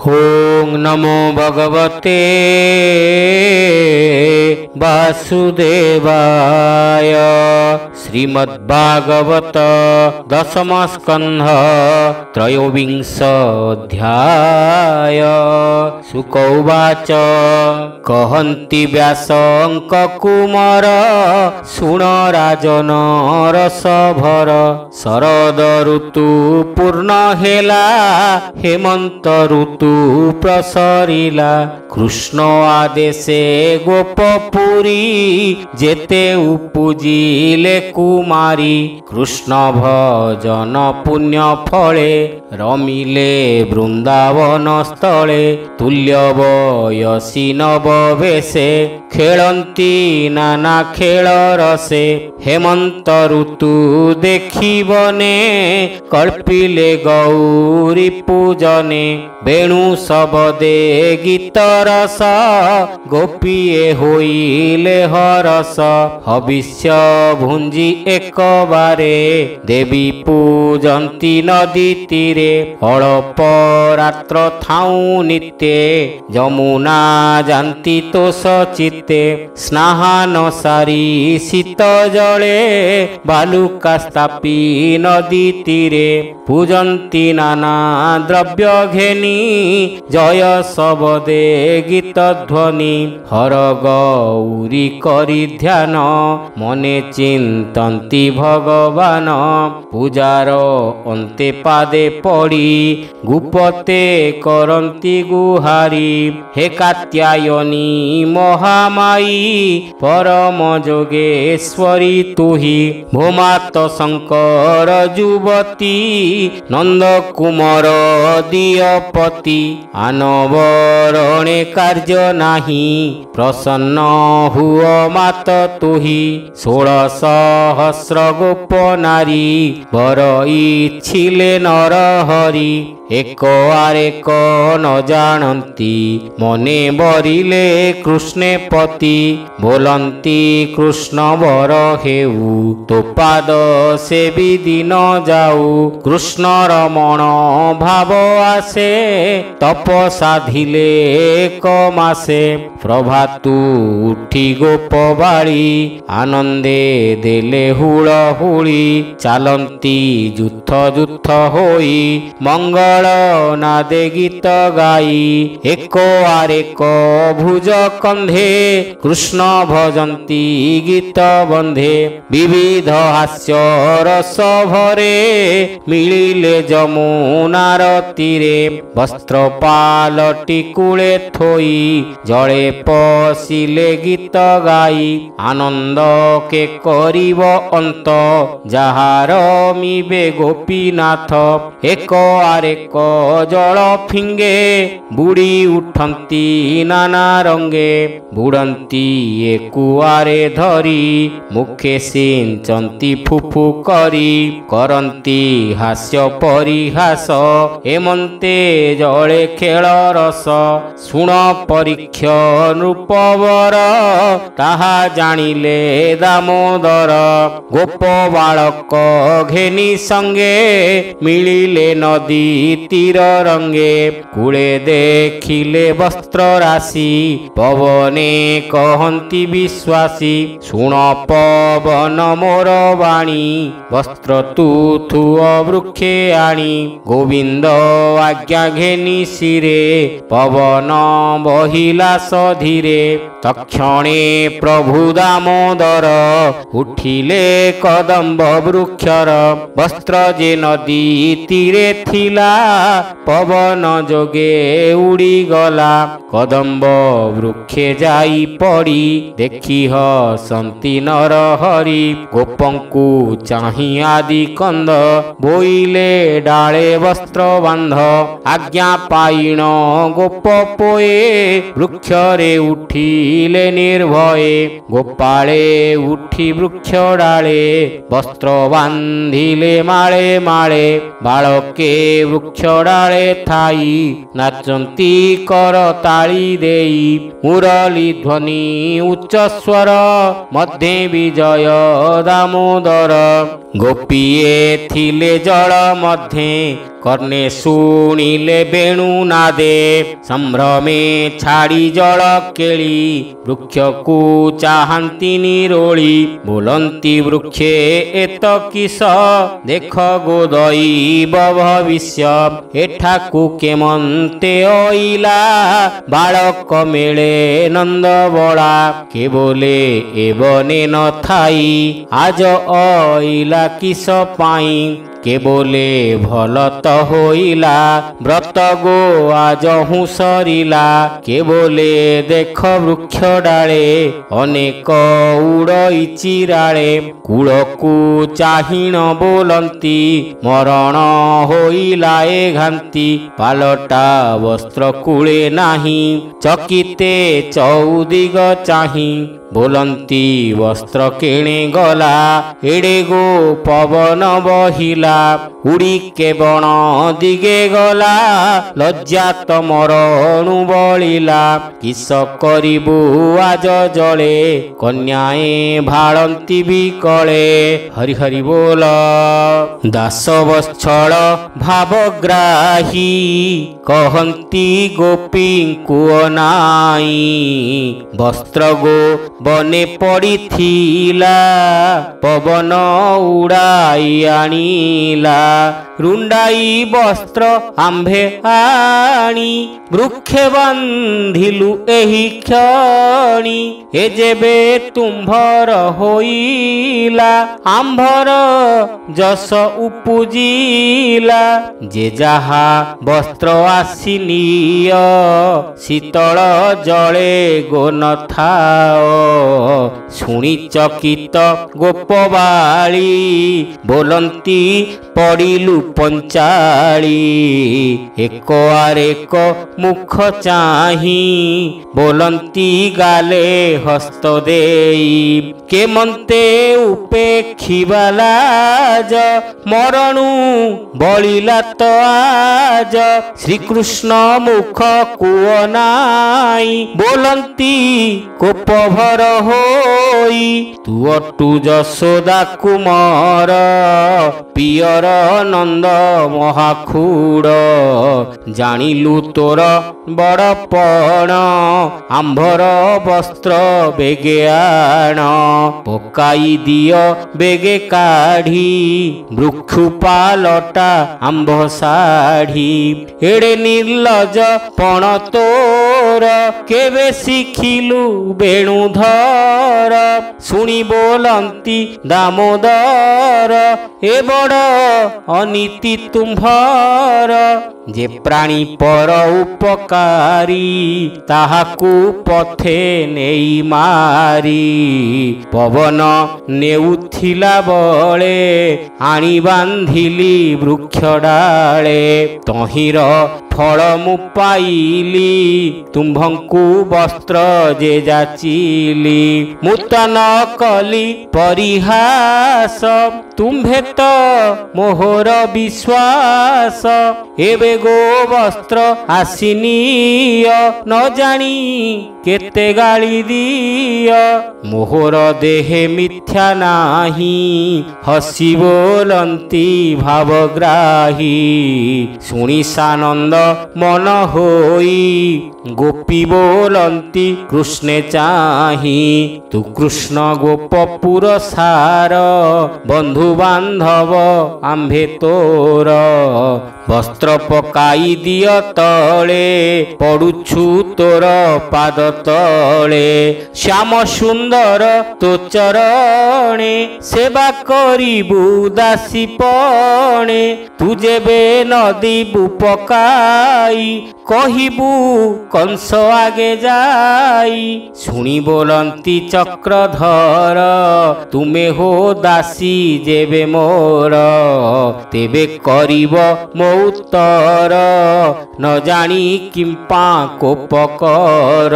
ओं नमो भगवते वासुदेवाय। श्रीमद्भागवत दशम स्कंध त्रयोविंशोऽध्याय। शुक उवाच कहन्ति व्यासंक कुमार शुण राजन रसभर। शरद ऋतु पूर्ण हेला हेमंत ऋतु प्रसरिला। कृष्ण आदेशे गोपपुरी जेते उपुजिले कुमारी। कृष्ण भजन पुण्य फले रमिले वृंदावन स्थले। तुल्य बयसी नववेशे खेलंती नाना खेल रसे। हेमंत ऋतु देखिबने कल्पिले गौरी पूजने। वेणु शबदे गीत रस गोपीए होइले हरस। हविष्य भुंजी एक बारे देवी पूजंती नदी तीरे। अल्प रात्र थाऊ नित्ये यमुना जानती तोष चित्ते। स्नान सारी शीत जले बालुका स्थापी नदी तीरे। पूजंती नाना द्रव्य घेनी जय शबदे गीत ध्वनि। हर गौरी करी ध्यान मने चिंतन्ति भगवान। पूजार अंते पादे पड़ी गुपते करन्ति गुहारी। हे कात्यायनी महामाई परम जोगेश्वरी तुही। भूमात शंकर युवती नंद कुमार दियपति। आनवरणे कार्य नाही प्रसन्न हुओ मात तुही। 16 सहस्र गोप नारी वर इच्छिले नर हरि। एक आरेक न जानती मने बरिले कृष्णे पति। बोलंती कृष्ण वर हेऊ तो पाद से भी दिन जाऊ। कृष्ण रमण भाव आसे तप साधिले एक मासे। प्रभातु उठी गोप बाड़ी आनंदे देले हुड़ हुड़ी। चालंती जुथ जुथ होई मंगल नादे गीत गाई। एको आरेक भुज कंधे कृष्ण भजंती गीत बंधे। विविध हास्य रस भरे मिलिले जमुनार तीरे। वस्त्र पालटी कूले थोई जड़े पशिले गीत गाई। आनंद के करिब अंत जहार मिबे गोपीनाथ। एक आरेक जल फिंगे बुड़ी उठंती नाना रंगे। बुड़ंती एकुआरे धरी मुखे सिंचंती फुफु करी। करंती हास्य परिहास हेमंते जले खेल रस। शुण परीक्ष नृपवर ताहा जानिले दामोदर। गोप बालक घेनी संगे मिलिले नदी तीर रंगे। कूले देखिले वस्त्र राशि पवने कहंती विश्वासी। शुण पवन मोर वाणी वस्त्र तू थुअ वृक्षे आणी। गोविंद आज्ञा घेनी शिरे पवन बहिला सधीरे। तक्षणे प्रभु दामोदर उठिले कदम्ब वृक्षर। वस्त्र जे नदी तीरे थिला पवन जोगे उड़ी गला। कदम्ब वृक्षे जाई पड़ी देखी हसंती नर हरि। गोपंकु चाही आदि कंद बोइले डाले वस्त्र बांध। आज्ञा पाइण गोप पोए वृक्षरे उठिले निर्भये। गोपाळे उठी वृक्ष डाले वस्त्र बांधिले माळे माळे। बालके वृक्ष डाले थाई नाचंती कर ताली देई। मुरली ध्वनि उच्च स्वर मध्य विजय दामोदर। ଗୋପିଏ ଥିଲେ ଜଳ ମଧ୍ୟେ କର୍ଣ୍ଣେ ଶୁଣିଲେ ବେଣୁ ନାଦେ ସମ୍ଭ୍ରମେ ଛାଡ଼ି ଜଳ କେଳି ବୃକ୍ଷକୁ ଚାହାନ୍ତି ନିରୋଳି ବୋଲନ୍ତି ବୃକ୍ଷେ ଏତ କିସ ଦେଖ ଗୋଦୈବ ଭବିଷ୍ୟ ଏଠାକୁ କେମନ୍ତେ ଅଇଲା ବାଳକ ମେଳେ ନନ୍ଦ ବଳା କେବଲେ ଏବନେ ନଥାଇ ଆଜ ଅଇଲା କିସ ପାଇଁ କେବଲେ ଭଲ ତ ହୋଇଲା ବ୍ରତ ଗୋ ଆଜହୁଁ ସରିଲା କେବଲେ ଦେଖ ବୃକ୍ଷ ଡାଳେ ଅନେକ ଉଡ଼ଇଛି ରାଳେ କୂଳକୁ ଚାହିଁଣ ବୋଲନ୍ତି ମରଣ ହୋଇଲା ଏ ଘାନ୍ତି ପାଲଟା ବସ୍ତ୍ର କୂଳେ ନାହିଁ ଚକିତେ ଚଉଦିଗ ଚାହିଁ ବୋଲନ୍ତି ବସ୍ତ୍ର କେଣେ ଗଲା ଏଡ଼େ ଗୋ ପବନ ବହିଲା ଉଡ଼ି କେବଣ ଦିଗେ ଗଲା ଲଜ୍ଜା ତମରଣୁ ବଳିଲା କିସ କରିବୁ ଆଜ ଜଳେ କନ୍ୟାଏ ଭାଳନ୍ତି ବିକଳେ ହରି ହରି ବୋଲ ଦାସ ବତ୍ସଳ ଭାବଗ୍ରାହୀ କହନ୍ତି ଗୋପୀଙ୍କୁ ଅନାଇ ବସ୍ତ୍ର ଗୋ ବନେ ପଡ଼ିଥିଲା ପବନ ଉଡ଼ାଇ ଆଣିଲା ରୁଣ୍ଡାଇ ବସ୍ତ୍ର ଆମ୍ଭେ ଆଣି ବୃକ୍ଷେ ବାନ୍ଧିଲୁ ଏହି କ୍ଷଣି ଏ ଯେବେ ତୁମ୍ଭର ହୋଇଲା ଆମ୍ଭର ଯଶ ଉପୁଜିଲା ଯେ ଯାହା ବସ୍ତ୍ର ଆସିନିୟ ଶୀତଳ ଜଳେ ଗୋ ନଥାଅ ଶୁଣି ଚକିତ ଗୋପବାଳୀ ବୋଲନ୍ତି ପଡ଼ିଲୁ ପଞ୍ଚାଳି ଏକ ଆରେକ ମୁଖ ଚାହିଁ ବୋଲନ୍ତି ଗାଲେ ହସ୍ତ ଦେଇ କେମନ୍ତେ ଉପେକ୍ଷିବା ଲାଜ ମରଣୁ ବଳିଲା ତ ଆଜ ଶ୍ରୀକୃଷ୍ଣ ମୁଖ କୁଅ ନାଇ ବୋଲନ୍ତି କୋପଭର ହୋଇ ତୁ ଅଟୁ ଯଶୋଦା କୁମର ପିୟର ନନ୍ଦ ମହାଖୁଡ଼ ଜାଣିଲୁ ତୋର ବଡ଼ପଣ ଆମ୍ଭର ବସ୍ତ୍ର ବେଗେ ଆଣ ପକାଇ ଦିଅ ବେଗେ କାଢ଼ି ବୃକ୍ଷୁ ପାଲଟା ଆମ୍ଭ ଶାଢ଼ୀ ଏଡ଼େ ନିର୍ଲଜ ପଣ ତୋର କେବେ ଶିଖିଲୁ ବେଣୁଧର ଶୁଣି ବୋଲନ୍ତି ଦାମୋଦର ଏ ବଡ଼ ଅନୀତି ତୁମ୍ଭର ଯେ ପ୍ରାଣୀ ପର ଉପକାରୀ ତାହାକୁ ପଥେ ନେଇ ମାରି ପବନ ନେଉଥିଲା ବଳେ ଆଣି ବାନ୍ଧିଲି ବୃକ୍ଷ ଡାଳେ ତହିଁର ଫଳ ମୁଁ ପାଇଲି ତୁମ୍ଭଙ୍କୁ ବସ୍ତ୍ର ଯେ ଯାଚିଲି ମୁଁ ତ ନ କଲି ପରିହାସ ତୁମ୍ଭେ ତ ମୋହର ବିଶ୍ୱାସ ଏବେ ଗୋ ବସ୍ତ୍ର ଆସିନିୟ ନ ଜାଣି କେତେ ଗାଳି ଦିଅ ମୋହର ଦେହେ ମିଥ୍ୟା ନାହିଁ ହସି ବୋଲନ୍ତି ଭାବଗ୍ରାହୀ ଶୁଣି ସାନନ୍ଦ ମନ ହୋଇ ଗୋପୀ ବୋଲନ୍ତି କୃଷ୍ଣେ ଚାହିଁ ତୁ କୃଷ୍ଣ ଗୋପପୁର ସାର ବନ୍ଧୁ ବାନ୍ଧବ ଆମ୍ଭେ ତୋର ବସ୍ତ୍ର ପକାଇ ଦିଅ ତଳେ ପଡୁଛୁ ତୋର ପାଦ ତଳେ ଶ୍ୟାମ ସୁନ୍ଦର ତୋ ଚରଣେ ସେବା କରିବୁ ଦାସୀ ପଣେ ତୁ ଯେବେ ନଦୀବୁ ପକାଇ କହିବୁ କଂସ ଆଗେ ଯାଇ ଶୁଣି ବୋଲନ୍ତି ଚକ୍ରଧର ତୁମେ ହୋ ଦାସୀ ଯେବେ ମୋର ତେବେ କରିବ ମୋ ଉତ୍ତର ନ ଜାଣି କିମ୍ପା କୋପକର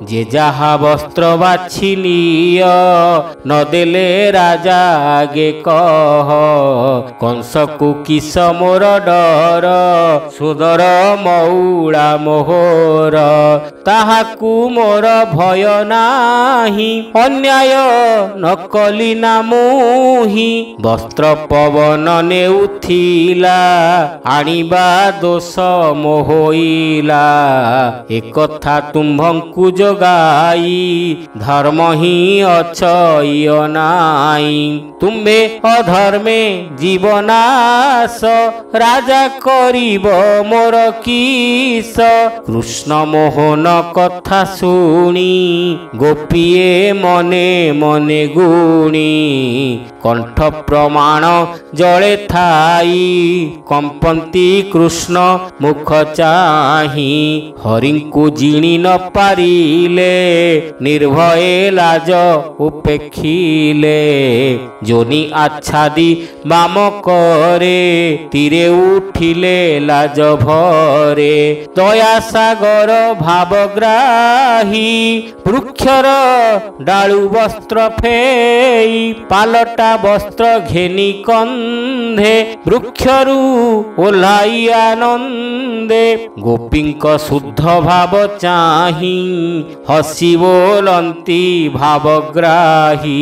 ଯେ ଯାହା ବସ୍ତ୍ର ବାଛି ନିଅ ନ ଦେଲେ ରାଜା ଆଗେ କହ କଂସକୁ କିସ ମୋର ଡର ସୁଦର ମଉଳା ମୋହର ତାହାକୁ ମୋର ଭୟ ନାହିଁ ଅନ୍ୟାୟ ନ କଲି ନା ମୁହିଁ ବସ୍ତ୍ର ପବନ ନେଉଥିଲା ଆଣିବା ଦୋଷ ମୋହଇଲା ଏକଥା ତୁମ୍ଭଙ୍କୁ ଯୋଗାଇ ଧର୍ମ ହିଁ ଅଛୟ ନାଇଁ ତୁମ୍ଭେ ଅଧର୍ମେ ଜୀବନାଶ ରାଜା କରିବ ମୋର କିସ କୃଷ୍ଣ ମୋହନ କଥା ଶୁଣି ଗୋପୀଏ ମନେ ମନେ ଗୁଣି କଣ୍ଠ ପ୍ରମାଣ ଜଳେ ଥାଇ କମ୍ପନ୍ତି କୃଷ୍ଣ ମୁଖ ଚାହିଁ ହରିଙ୍କୁ ଜିଣି ନ ପାରିଲେ ନିର୍ଭୟେ ଲାଜ ଉପେକ୍ଷିଲେ ଯୋନି ଆଚ୍ଛାଦି ବାମ କରେ ତୀରେ ଉଠିଲେ ଲାଜ ଭରେ ଦୟା ସାଗର ଭାବଗ୍ରାହୀ ବୃକ୍ଷର ଡାଳୁ ବସ୍ତ୍ର ଫେଇ ପାଲଟା ବସ୍ତ୍ର ଘେନି କନ୍ଧେ ବୃକ୍ଷରୁ ଓହ୍ଲାଇ ଆନନ୍ଦେ ଗୋପୀଙ୍କ ଶୁଦ୍ଧ ଭାବ ଚାହିଁ ହସି ବୋଲନ୍ତି ଭାବଗ୍ରାହୀ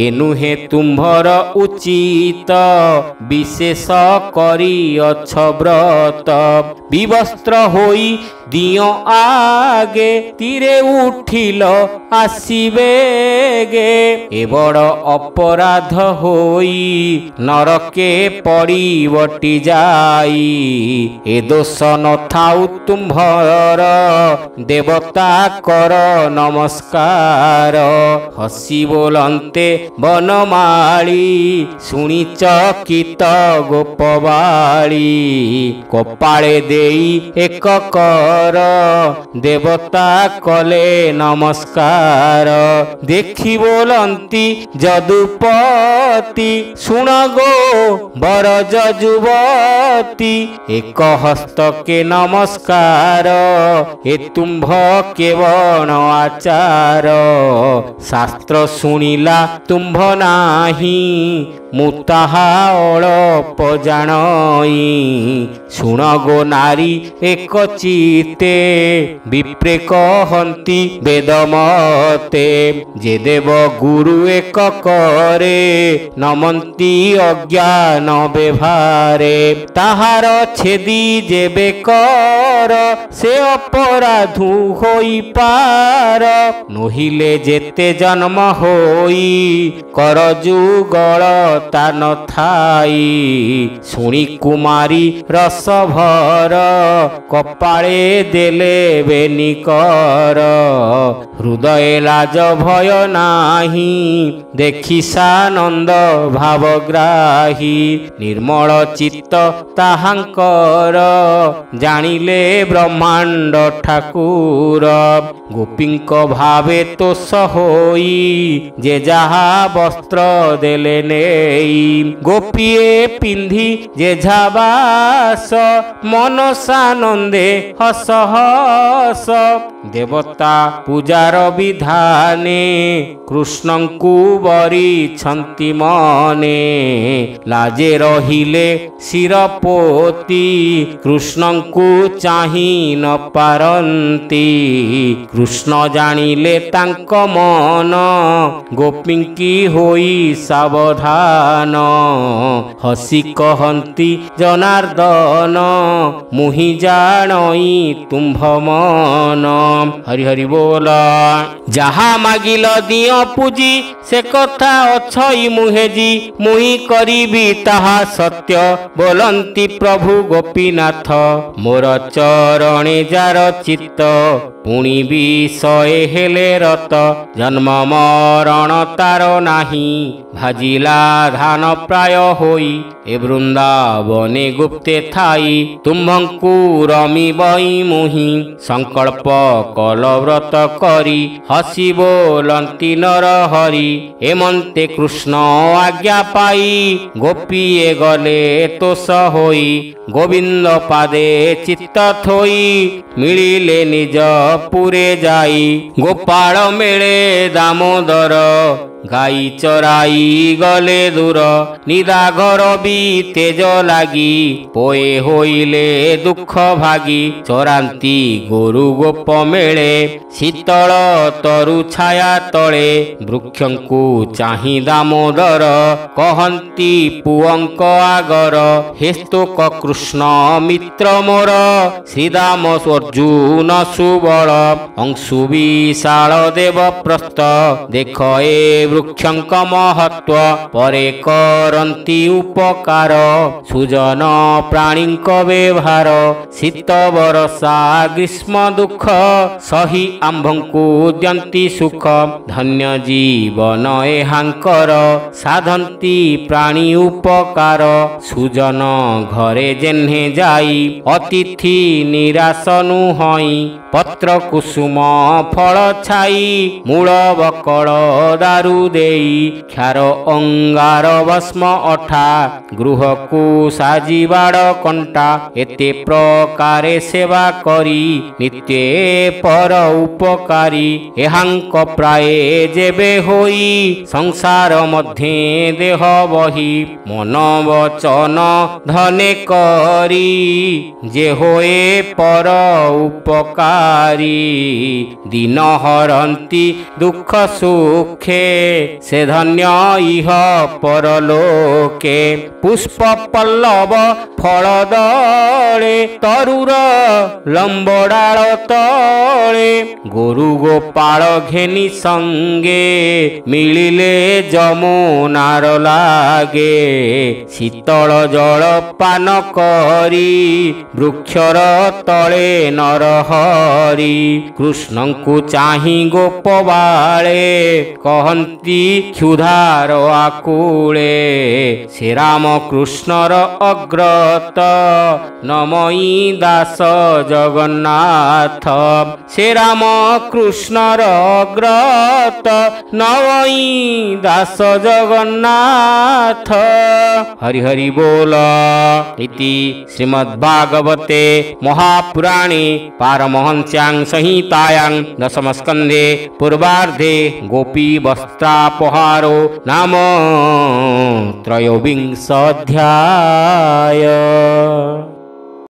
ଏ ନୁହେଁ ତୁମ୍ଭର ଉଚିତ ବିଶେଷ କରିଅଛ ବ୍ରତ ବିବସ୍ତ୍ର ହୋଇ ଦିଅ ଆଗେ ତୀରେ ଉଠିଲ ଆସିବେগে ଏ ବଡ଼ ଅପରାଧ ହୋଇ ନରକେ ପଡ଼ିବଟି ଯାଇ ଏ ଦୋଷ ନଥାଉ ତୁମ୍ଭର ଦେବତା କର ନମସ୍କାର ହସି ବୋଲନ୍ତେ ବନମାଳି ଶୁଣି ଚକିତ ଗୋପବାଳି କପାଳେ ଦେଇ ଏକ କର ଦେବତା କଲେ ନମସ୍କାର ଦେଖି ବୋଲନ୍ତି ଯଦୁପତି ଶୁଣ ଗୋ ବରଜ ଯୁବତୀ ଏକ ହସ୍ତକେ ନମସ୍କାର ଏ ତୁମ୍ଭ କେବଳ ଆଚାର ଶାସ୍ତ୍ର ଶୁଣିଲା ତୁମ୍ଭ ନାହିଁ ମୁଁ ତାହା ଅଳପ ଜାଣଇ ଶୁଣ ଗୋ ନାରୀ ଏକ ଚିତେ ବିପ୍ରେ କହନ୍ତି ବେଦମତେ ଯେ ଦେବ ଗୁରୁ ଏକ କରେ ନମନ୍ତି ଅଜ୍ଞାନ ବ୍ୟବହାରେ ତାହାର ଛେଦି ଯେବେ କର ସେ ଅପରାଧୁ ହୋଇପାର ନୋହିଲେ ଯେତେ ଜନ୍ମ ହୋଇ କର ଯୁଗଳ ତା ନଥାଇ ଶୁଣି କୁମାରୀ ରସ ଭର କପାଳେ ଦେଲେ ବେନିକର ହୃଦୟ ଲାଜ ଭୟ ନାହିଁ ଦେଖି ସାନନ୍ଦ ଭାବଗ୍ରାହୀ ନିର୍ମଳ ଚିତ୍ତ ତାହାଙ୍କର ଜାଣିଲେ ବ୍ରହ୍ମାଣ୍ଡ ଠାକୁର ଗୋପୀଙ୍କ ଭାବେ ତୋଷ ହୋଇ ଯେ ଯାହା ବସ୍ତ୍ର ଦେଲେ ନେଇ ଗୋପୀଏ ପିନ୍ଧି ଯେ ଝାବାସ ମନ ସାନନ୍ଦେ ହସ ହସ ଦେବତା ପୂଜାର ବିଧାନେ କୃଷ୍ଣଙ୍କୁ ବରିଛନ୍ତି ମନେ ଲାଜେ ରହିଲେ ଶିରପୋତି କୃଷ୍ଣଙ୍କୁ ଚାହିଁ ନ ପାରନ୍ତି କୃଷ୍ଣ ଜାଣିଲେ ତାଙ୍କ ମନ ଗୋପୀଙ୍କି ହୋଇ ସାବଧାନ ହସି କହନ୍ତି ଜନାର୍ଦ୍ଦନ ମୁହିଁ ଜାଣଇ ତୁମ୍ଭ ମନ ହରି ହରି ବୋଲ ଯାହା ମାଗିଲ ଦିଅ ପୂଜି ସେ କଥା ଅଛଇ ମୁହେଜି ମୁହିଁ କରିବି ତାହା ସତ୍ୟ ବୋଲନ୍ତି ପ୍ରଭୁ ଗୋପୀନାଥ ମୋର ଚରଣେ ଯାର ଚିତ୍ତ ପୁଣି ବିଷୟ ହେଲେ ରତ ଜନ୍ମ ମରଣ ତାର ନାହିଁ ଭାଜିଲା ଧାନ ପ୍ରାୟ ହୋଇ ଏ ବୃନ୍ଦାବନେ ଗୁପ୍ତେ ଥାଇ ତୁମ୍ଭଙ୍କୁ ରମିବଇ ମୁହିଁ ସଂକଳ୍ପ କଲ ବ୍ରତ କରି କରି ହସି ବୋଲନ୍ତି ନର ହରି। ଏମନ୍ତେ କୃଷ୍ଣ ଆଜ୍ଞା ପାଇ ଗୋପୀଏ ଗଲେ ତୋଷ ହୋଇ। ଗୋବିନ୍ଦ ପାଦେ ଚିତ୍ତ ଥୋଇ ମିଳିଲେ ନିଜ ପୁରେ ଯାଇ। ଗୋପାଳ ମେଳେ ଦାମୋଦର ଗାଈ ଚରାଇ ଗଲେ ଦୂର। ନିଦାଘର ବି ତେଜ ଲାଗି ପୋଏ ହୋଇଲେ ଦୁଃଖ ଭାଗି। ଚରାନ୍ତି ଗୋରୁ ଗୋପ ମେଳେ ଶୀତଳ ତରୁ ଛାୟା ତଳେ। ବୃକ୍ଷଙ୍କୁ ଚାହିଁ ଦାମୋଦର କହନ୍ତି ପୁଅଙ୍କ ଆଗର। ହେସ୍ତୁକ କୃଷ୍ଣ ମିତ୍ର ମୋର ଶ୍ରୀଦାମ ଅର୍ଜୁନ ସୁବଳ। ଅଂଶୁ ବିଶାଳ ଦେବ ପ୍ରସ୍ଥ ଦେଖ ଏ ବୃକ୍ଷଙ୍କ ମହତ୍ଵ। ପରେ କରନ୍ତି ଉପକାର ସୁଜନ ପ୍ରାଣୀଙ୍କ ବ୍ୟବହାର। ଶୀତ ବରଷା ଗ୍ରୀଷ୍ମ ଦୁଃଖ ସହି ଆମ୍ଭଙ୍କୁ ଦିଅନ୍ତି ସୁଖ। ଧନ୍ୟ ଜୀବନ ଏହାଙ୍କର ସାଧନ୍ତି ପ୍ରାଣୀ ଉପକାର। ସୁଜନ ଘରେ ଯେହ୍ନେ ଯାଇ ଅତିଥି ନିରାଶ ନୁହଇଁ। ପତ୍ର କୁସୁମ ଫଳ ଛାଇ ମୂଳ ବକଳ ଦାରୁ ଦେଇ। କ୍ଷାର ଅଙ୍ଗାର ଭସ୍ମ ଅଠା ଗୃହକୁ ସାଜି ବାଡ଼ କଣ୍ଟା। ଏତେ ପ୍ରକାରେ ସେବା କରି ନିତ୍ୟେ ପର ଉପକାରୀ। ଏହାଙ୍କ ପ୍ରାୟ ଯେବେ ହୋଇ ସଂସାର ମଧ୍ୟେ ଦେହ ବହି। ମନ ବଚନ ଧନେ କରି ଯେ ହୋଏ ପର ଉପକାରୀ। ଦିନ ହରନ୍ତି ଦୁଃଖ ସୁଖେ ସେ ଧନ୍ୟ ଇହ ପରଲୋକେ। ପୁଷ୍ପ ପଲ୍ଲବ ଫଳ ଦଳେ ତରୁର ଲମ୍ବଡାଳ ତଳେ। ଗୋରୁ ଗୋପାଳ ଘେନି ସଙ୍ଗେ ମିଳିଲେ ଯମୁନାର ଲାଗେ। ଶୀତଳ ଜଳ ପାନ କରି ବୃକ୍ଷର ତଳେ ନରହରି। କୃଷ୍ଣଙ୍କୁ ଚାହିଁ ଗୋପବାଳେ କହନ୍ତି କ୍ଷୁଧାର ଆକୁଳେ। ଶ୍ରୀରାମ କୃଷ୍ଣର ଅଗ୍ରତ ନମଇ ଦାସ ଜଗନ୍ନାଥ। ଶ୍ରୀରାମ କୃଷ୍ଣର ଅଗ୍ରତ ନମଇ ଦାସ ଜଗନ୍ନାଥ। ହରି ହରି ବୋଲ। ଇତି ଶ୍ରୀମଦ୍ଭାଗବତେ ମହାପୁରାଣେ ପାରମହଂସ୍ୟାଂ संहितायां दशम स्कंधे पूर्वार्धे गोपी वस्त्रापहारो नाम त्रयोविंशोऽध्याय।